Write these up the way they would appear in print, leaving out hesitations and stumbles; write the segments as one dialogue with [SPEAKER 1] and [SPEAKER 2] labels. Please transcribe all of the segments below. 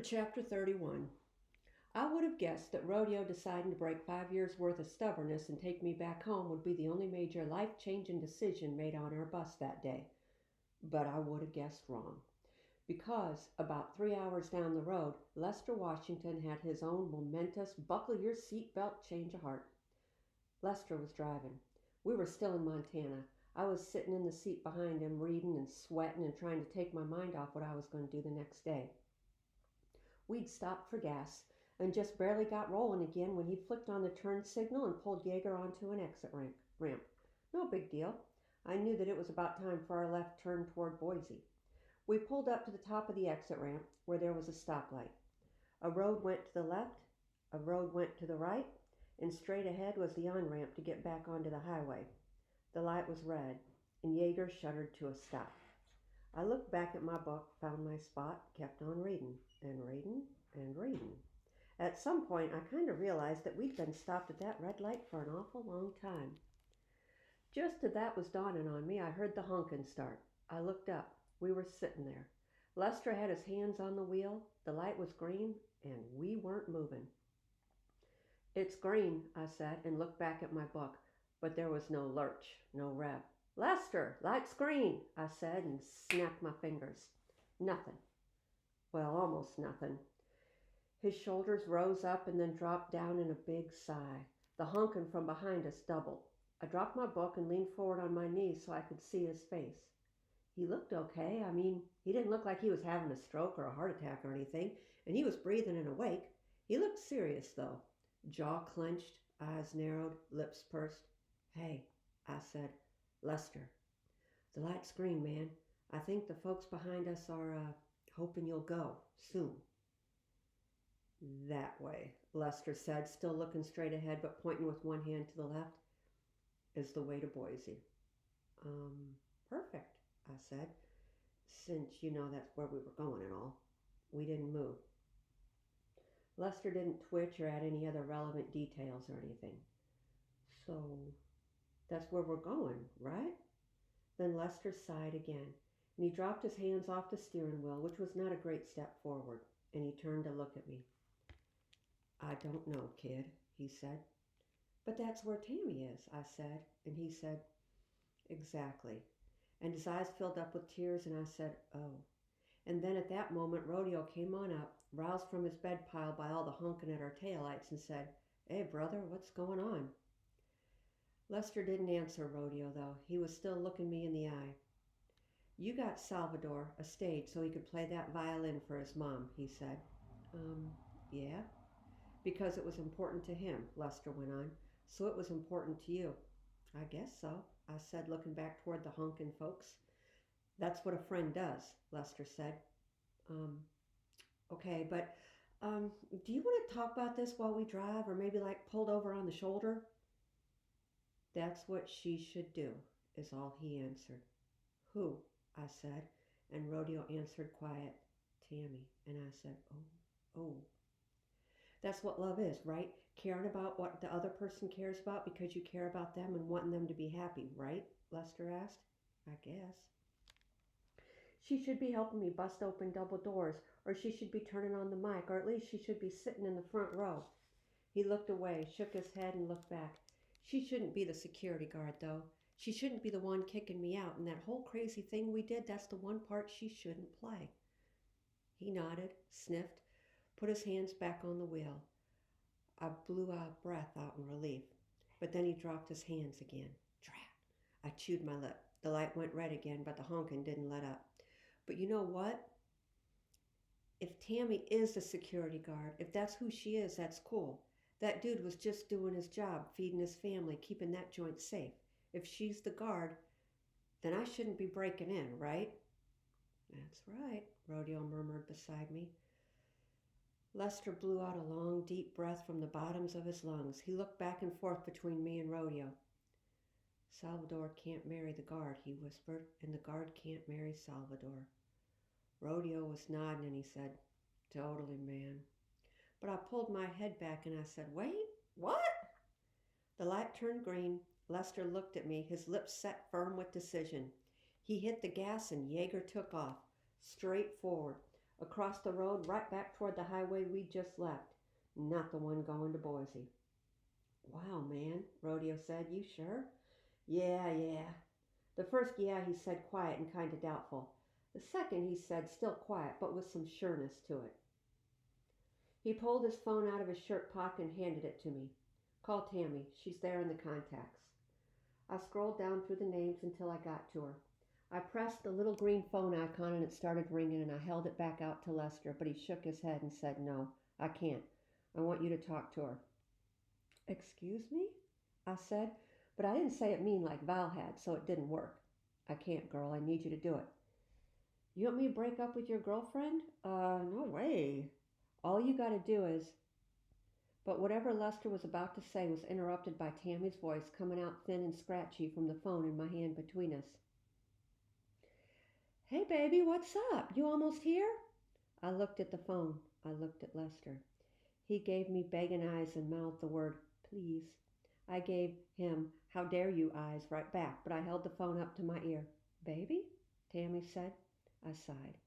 [SPEAKER 1] Chapter 31. I would have guessed that Rodeo deciding to break 5 years' worth of stubbornness and take me back home would be the only major life-changing decision made on our bus that day. But I would have guessed wrong. Because about 3 hours down the road, Lester Washington had his own momentous buckle your seatbelt change of heart. Lester was driving. We were still in Montana. I was sitting in the seat behind him, reading and sweating and trying to take my mind off what I was going to do the next day. We'd stopped for gas and just barely got rolling again when he flicked on the turn signal and pulled Jaeger onto an exit ramp. No big deal. I knew that it was about time for our left turn toward Boise. We pulled up to the top of the exit ramp where there was a stoplight. A road went to the left, a road went to the right, and straight ahead was the on-ramp to get back onto the highway. The light was red, and Jaeger shuddered to a stop. I looked back at my book, found my spot, kept on reading, and reading, and reading. At some point, I kind of realized that we'd been stopped at that red light for an awful long time. Just as that was dawning on me, I heard the honking start. I looked up. We were sitting there. Lester had his hands on the wheel, the light was green, and we weren't moving. "It's green," I said, and looked back at my book, but there was no lurch, no rev. "Lester, light's green," I said, and snapped my fingers. Nothing. Well, almost nothing. His shoulders rose up and then dropped down in a big sigh. The honking from behind us doubled. I dropped my book and leaned forward on my knees so I could see his face. He looked okay. He didn't look like he was having a stroke or a heart attack or anything, and he was breathing and awake. He looked serious, though. Jaw clenched, eyes narrowed, lips pursed. "Hey," I said. "Lester, the light's green, man. I think the folks behind us are, hoping you'll go, soon." "That way," Lester said, still looking straight ahead but pointing with one hand to the left, "is the way to Boise." Perfect," I said, "since you know that's where we were going and all." We didn't move. Lester didn't twitch or add any other relevant details or anything. "So, that's where we're going, right?" Then Lester sighed again, and he dropped his hands off the steering wheel, which was not a great step forward, and he turned to look at me. "I don't know, kid," he said. "But that's where Tammy is," I said, and he said, "Exactly." And his eyes filled up with tears, and I said, "Oh." And then at that moment, Rodeo came on up, roused from his bed pile by all the honking at our taillights, and said, "Hey, brother, what's going on?" Lester didn't answer Rodeo, though. He was still looking me in the eye. "You got Salvador a stage so he could play that violin for his mom," he said. Yeah. "Because it was important to him," Lester went on. "So it was important to you." "I guess so," I said, looking back toward the honking folks. "That's what a friend does," Lester said. Okay, but do you want to talk about this while we drive, or maybe like pulled over on the shoulder?" "That's what she should do," is all he answered. "Who?" I said, and Rodeo answered quiet, "Tammy." And I said, oh. That's what love is, right? Caring about what the other person cares about because you care about them and wanting them to be happy, right? Lester asked. "I guess." "She should be helping me bust open double doors, or she should be turning on the mic, or at least she should be sitting in the front row." He looked away, shook his head, and looked back. "She shouldn't be the security guard, though. She shouldn't be the one kicking me out, and that whole crazy thing we did, that's the one part she shouldn't play." He nodded, sniffed, put his hands back on the wheel. I blew a breath out in relief, but then he dropped his hands again. Drat! I chewed my lip. The light went red again, but the honking didn't let up. "But you know what? If Tammy is the security guard, if that's who she is, that's cool. That dude was just doing his job, feeding his family, keeping that joint safe. If she's the guard, then I shouldn't be breaking in, right?" "That's right," Rodeo murmured beside me. Lester blew out a long, deep breath from the bottoms of his lungs. He looked back and forth between me and Rodeo. "Salvador can't marry the guard," he whispered, "and the guard can't marry Salvador." Rodeo was nodding, and he said, "Totally, man." But I pulled my head back and I said, "Wait, what?" The light turned green. Lester looked at me, his lips set firm with decision. He hit the gas and Jaeger took off, straight forward. across the road, right back toward the highway we just left. Not the one going to Boise. Wow, man, Rodeo said. You sure? Yeah. The first yeah he said quiet and kind of doubtful. The second he said still quiet but with some sureness to it. He pulled his phone out of his shirt pocket and handed it to me. Call Tammy. She's there in the contacts. I scrolled down through the names until I got to her. I pressed the little green phone icon and it started ringing and I held it back out to Lester, but he shook his head and said, No, I can't. I want you to talk to her. Excuse me? I said, but I didn't say it mean like Val had, so it didn't work. I can't, girl. I need you to do it. You want me to break up with your girlfriend? No way. All you gotta do is... But whatever Lester was about to say was interrupted by Tammy's voice coming out thin and scratchy from the phone in my hand between us. Hey, baby, what's up? You almost here? I looked at the phone. I looked at Lester. He gave me begging eyes and mouthed the word, please. I gave him, how dare you eyes right back, but I held the phone up to my ear. Baby? Tammy said. I sighed.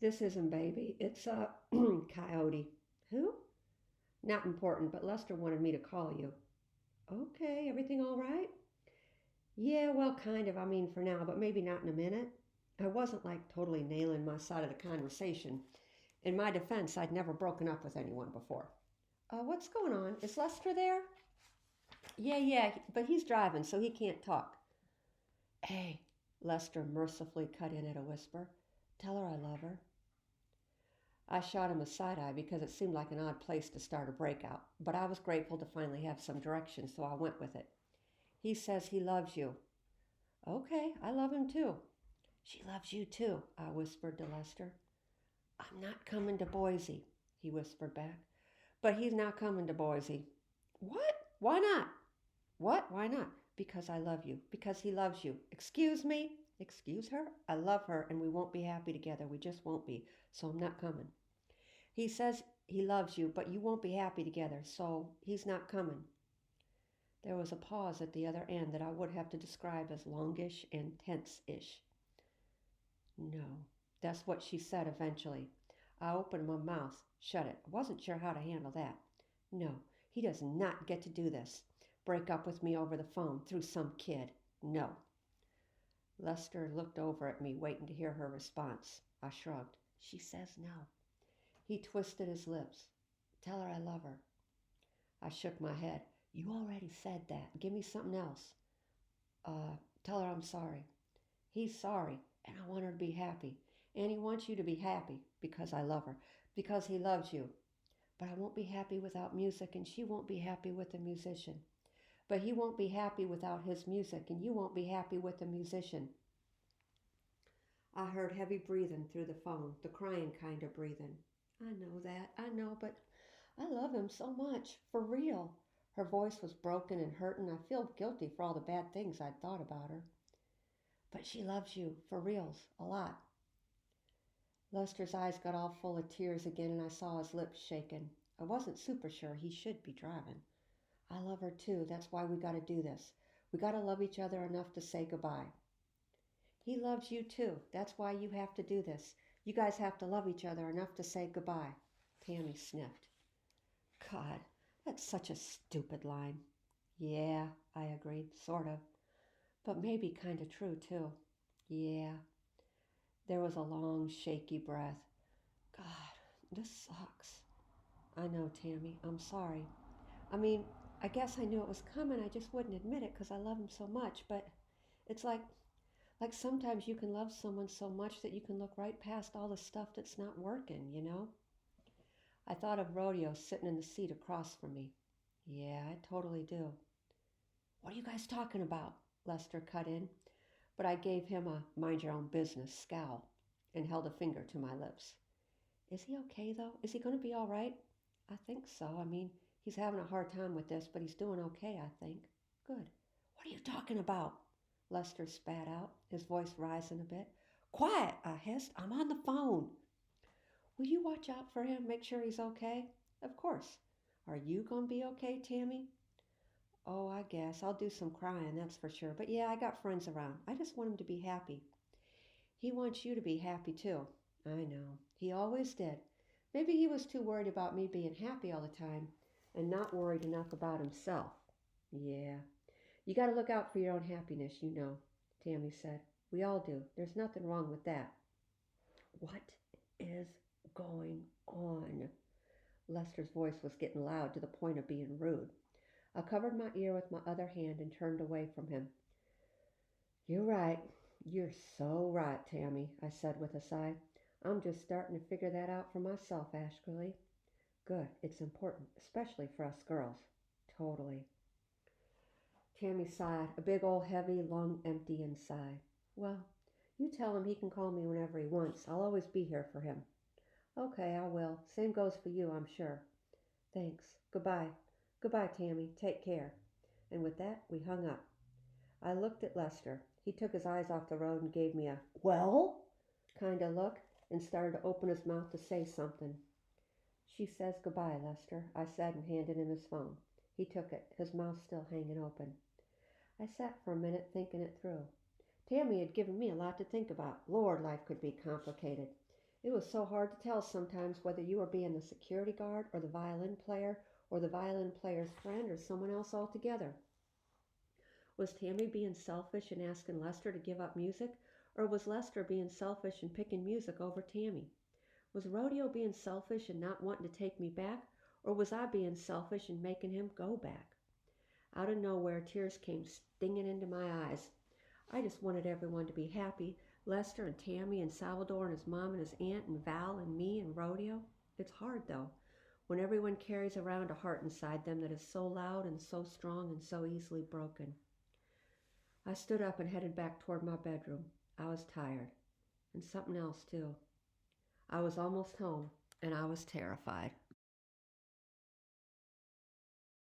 [SPEAKER 1] This isn't baby. It's, Coyote. Who? Not important, but Lester wanted me to call you. Okay, everything all right? Yeah, well, kind of. I mean, for now, but maybe not in a minute. I wasn't like totally nailing my side of the conversation. In my defense, I'd never broken up with anyone before. What's going on? Is Lester there? Yeah, but he's driving, so he can't talk. Hey, Lester mercifully cut in at a whisper. Tell her I love her. I shot him a side eye because it seemed like an odd place to start a breakout, but I was grateful to finally have some direction, so I went with it. He says he loves you. Okay, I love him too. She loves you too, I whispered to Lester. I'm not coming to Boise, he whispered back. But he's not coming to Boise. What? Why not? What? Why not? Because I love you. Because he loves you. Excuse me? Excuse her? I love her and we won't be happy together. We just won't be. So I'm not coming. He says he loves you, but you won't be happy together. So he's not coming. There was a pause at the other end that I would have to describe as longish and tense-ish. No, that's what she said eventually. I opened my mouth, shut it. I wasn't sure how to handle that. No, he does not get to do this. Break up with me over the phone through some kid. No. Lester looked over at me, waiting to hear her response. I shrugged. She says no. He twisted his lips. Tell her I love her. I shook my head. You already said that. Give me something else. Tell her I'm sorry. He's sorry, and I want her to be happy. And he wants you to be happy because I love her, because he loves you. But I won't be happy without music, and she won't be happy with a musician. But he won't be happy without his music, and you won't be happy with a musician. I heard heavy breathing through the phone, the crying kind of breathing. I know, but I love him so much, for real. Her voice was broken and hurting. I feel guilty for all the bad things I'd thought about her. But she loves you, for reals, a lot. Lester's eyes got all full of tears again, and I saw his lips shaking. I wasn't super sure he should be driving. I love her too. That's why we gotta do this. We gotta love each other enough to say goodbye. He loves you too. That's why you have to do this. You guys have to love each other enough to say goodbye. Tammy sniffed. God, that's such a stupid line. Yeah, I agreed, sort of. But maybe kind of true too. Yeah. There was a long, shaky breath. God, this sucks. I know, Tammy. I'm sorry. I mean, I guess I knew it was coming. I just wouldn't admit it because I love him so much. But it's like sometimes you can love someone so much that you can look right past all the stuff that's not working, you know? I thought of Rodeo sitting in the seat across from me. Yeah, I totally do. What are you guys talking about? Lester cut in. But I gave him a mind-your-own-business scowl and held a finger to my lips. Is he okay, though? Is he going to be all right? I think so. I mean, he's having a hard time with this, but he's doing okay, I think. Good. What are you talking about? Lester spat out, his voice rising a bit. Quiet, I hissed. I'm on the phone. Will you watch out for him, make sure he's okay? Of course. Are you going to be okay, Tammy? Oh, I guess. I'll do some crying, that's for sure. But yeah, I got friends around. I just want him to be happy. He wants you to be happy, too. I know. He always did. Maybe he was too worried about me being happy all the time and not worried enough about himself. Yeah, you got to look out for your own happiness, you know, Tammy said. We all do. There's nothing wrong with that. What is going on? Lester's voice was getting loud to the point of being rude. I covered my ear with my other hand and turned away from him. You're right. You're so right, Tammy, I said with a sigh. I'm just starting to figure that out for myself, Ashley. Good. It's important, especially for us girls. Totally. Tammy sighed, a big old heavy lung emptying sigh. Well, you tell him he can call me whenever he wants. I'll always be here for him. Okay, I will. Same goes for you, I'm sure. Thanks. Goodbye. Goodbye, Tammy. Take care. And with that, we hung up. I looked at Lester. He took his eyes off the road and gave me a, well, kind of look and started to open his mouth to say something. She says goodbye, Lester, I said and handed him his phone. He took it, his mouth still hanging open. I sat for a minute thinking it through. Tammy had given me a lot to think about. Lord, life could be complicated. It was so hard to tell sometimes whether you were being the security guard or the violin player or the violin player's friend or someone else altogether. Was Tammy being selfish and asking Lester to give up music, or was Lester being selfish and picking music over Tammy? Was Rodeo being selfish and not wanting to take me back, or was I being selfish and making him go back? Out of nowhere, tears came stinging into my eyes. I just wanted everyone to be happy, Lester and Tammy and Salvador and his mom and his aunt and Val and me and Rodeo. It's hard, though, when everyone carries around a heart inside them that is so loud and so strong and so easily broken. I stood up and headed back toward my bedroom. I was tired, and something else, too. I was almost home, and I was terrified.